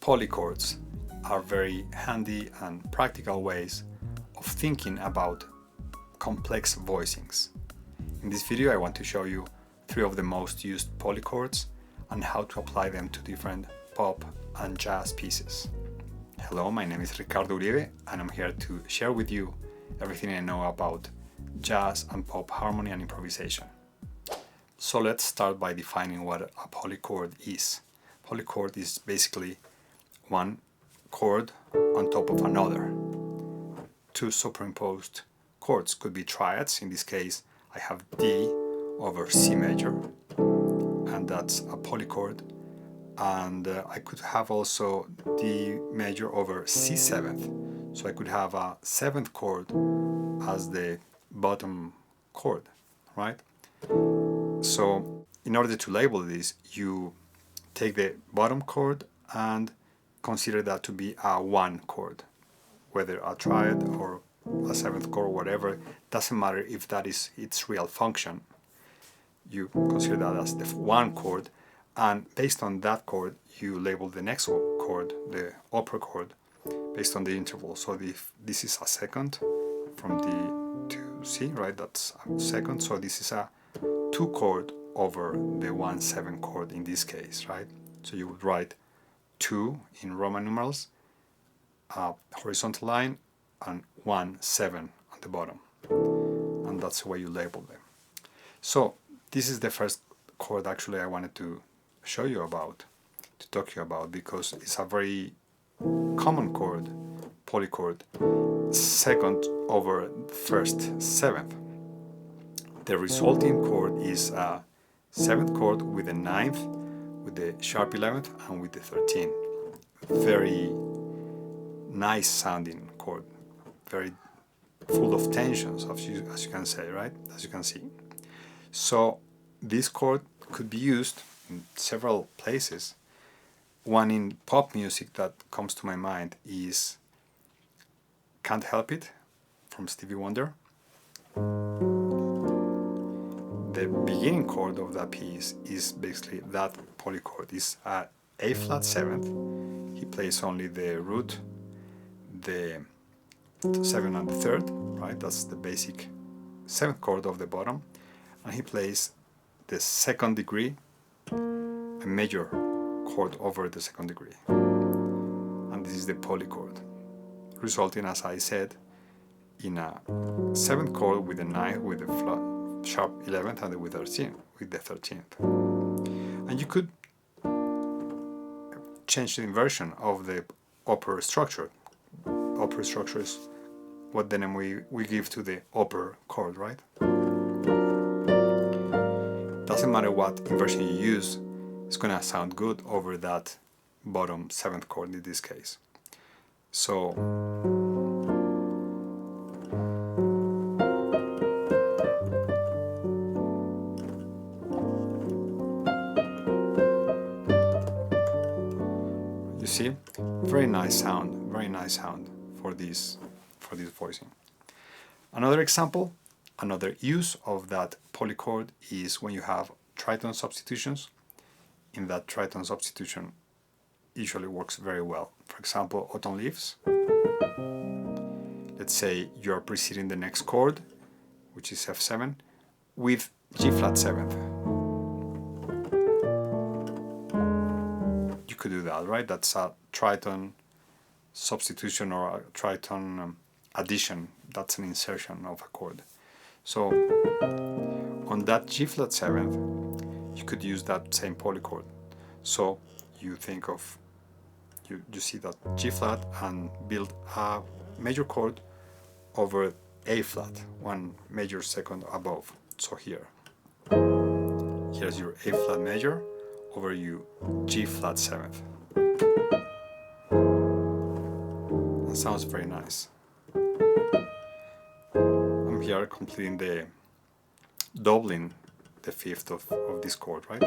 Polychords are very handy and practical ways of thinking about complex voicings. In this video I want to show you 3 of the most used polychords and how to apply them to different pop and jazz pieces. Hello, my name is Ricardo Uribe and I'm here to share with you everything I know about jazz and pop harmony and improvisation. So let's start by defining what a polychord is. Polychord is basically one chord on top of another. 2 superimposed chords could be triads. In this case, I have D over C major, and that's a polychord. And I could have also D major over C seventh. So I could have a 7th chord as the bottom chord, right? So in order to label this, you take the bottom chord and consider that to be a 1 chord, whether a triad or a 7th chord, whatever. Doesn't matter if that is its real function. You consider that as the 1 chord, and based on that chord you label the next chord, the upper chord, based on the interval. So if this is a 2nd from D to C, right, that's a 2nd, so this is a 2 chord over the 1/7 chord in this case, right? So you would write 2 in Roman numerals, a horizontal line, and 1/7 on the bottom, and that's the way you label them. So this is the first chord actually I wanted to show you about, to talk to you about, because it's a very common chord, polychord, 2nd over 1st 7th. The resulting chord is a 7th chord with the 9th, with the sharp 11th, and with the 13th. Very nice sounding chord, very full of tensions, as you can say, right? As you can see. So this chord could be used in several places. One in pop music that comes to my mind is Can't Help It from Stevie Wonder. The beginning chord of that piece is basically that polychord. It's a A-flat 7th. He plays only the root, the 7th and the 3rd, right? That's the basic 7th chord of the bottom. And he plays the 2nd degree, a major chord over the 2nd degree. And this is the polychord, resulting, as I said, in a 7th chord with the 9th, with the sharp 11th, and with the 13th. And you could change the inversion of the upper structure. Upper structure is what the name we give to the upper chord, right? Doesn't matter what inversion you use, it's gonna sound good over that bottom 7th chord in this case. So you see, very nice sound for this voicing. Another example, another use of that polychord is when you have tritone substitutions. In that tritone substitution usually works very well. For example, autumn leaves. Let's say you're preceding the next chord, which is F7, with G-flat 7th. You could do that, right? That's a tritone substitution or a tritone addition. That's an insertion of a chord. So on that G-flat 7th, you could use that same polychord. So you think of, you see that G-flat and build a major chord over A-flat, 1 major 2nd above. So here's your A-flat major over your G-flat 7th. That sounds very nice. I'm here completing the doubling the 5th of this chord, right?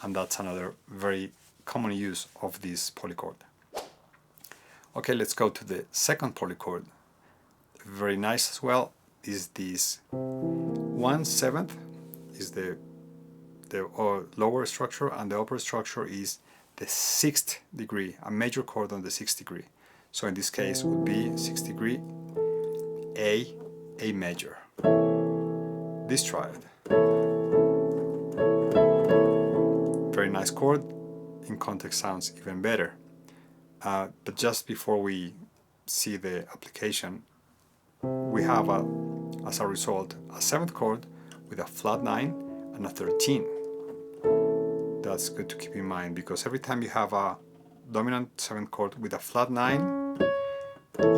And that's another very common use of this polychord. Okay, let's go to the second polychord. very nice as well is this 1/7 is the lower structure, and the upper structure is the 6th degree, a major chord on the 6th degree. So in this case would be 6th degree, A major. This triad. Very nice chord. In context sounds even better. But just before we see the application, we have as a result a 7th chord with a flat 9 and a 13. That's good to keep in mind, because every time you have a dominant 7th chord with a flat 9,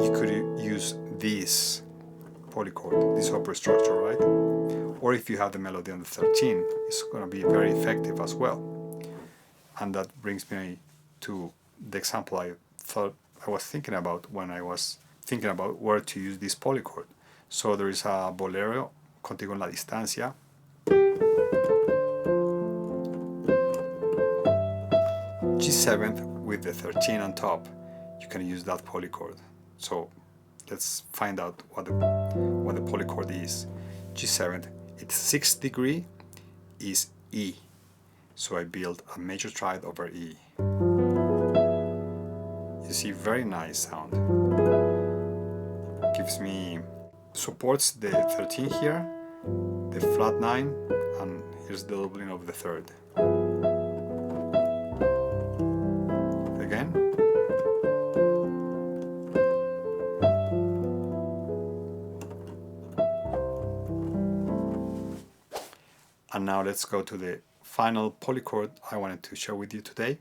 you could use this polychord, this upper structure, right? Or if you have the melody on the 13, it's going to be very effective as well. And that brings me to the example I was thinking about when I was thinking about where to use this polychord. So there is a bolero, Contigo en la Distancia. G7 with the 13 on top. You can use that polychord. So let's find out what the polychord is. G7, its 6th degree is E. So I build a major triad over E. You see, very nice sound. Supports the 13 here, the flat 9, and here's the doubling of the 3rd. Again. And now let's go to the final polychord I wanted to share with you today,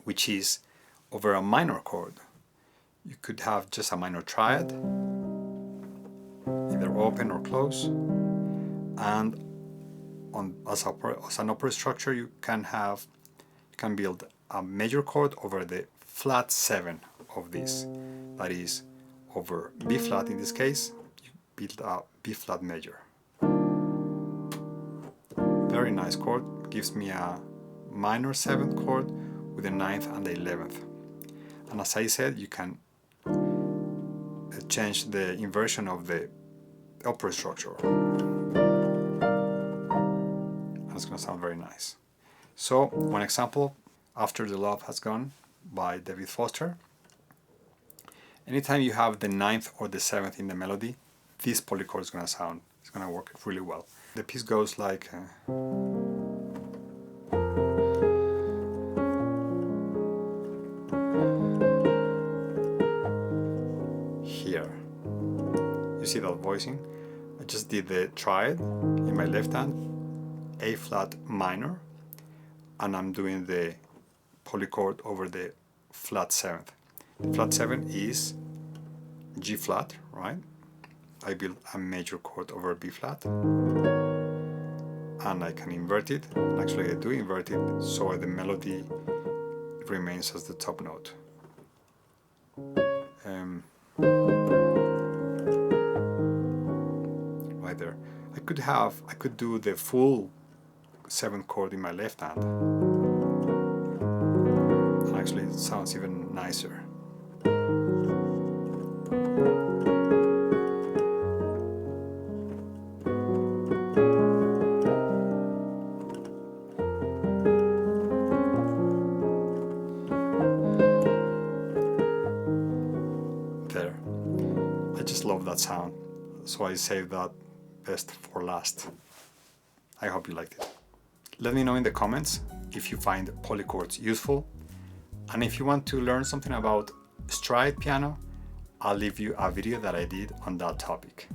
which is over a minor chord. You could have just a minor triad, either open or close, and as an upper structure you can build a major chord over the flat 7 of this. That is, over B flat in this case, you build a B flat major. Very nice chord, gives me a minor 7th chord with the 9th and the 11th. And as I said, you can change the inversion of the upper structure. And it's going to sound very nice. So, one example, After the Love Has Gone by David Foster. Anytime you have the 9th or the 7th in the melody, this polychord is going to sound, it's going to work really well. The piece goes like here. You see that voicing? I just did the triad in my left hand, A flat minor, and I'm doing the polychord over the flat 7th. The flat 7 is G flat, right? I build a major chord over B flat, and I can invert it. Actually, I do invert it so the melody remains as the top note. Right there. I could do the full 7th chord in my left hand, and actually it sounds even nicer. There. I just love that sound, so I saved that best for last. I hope you liked it. Let me know in the comments if you find polychords useful, and if you want to learn something about stride piano, I'll leave you a video that I did on that topic.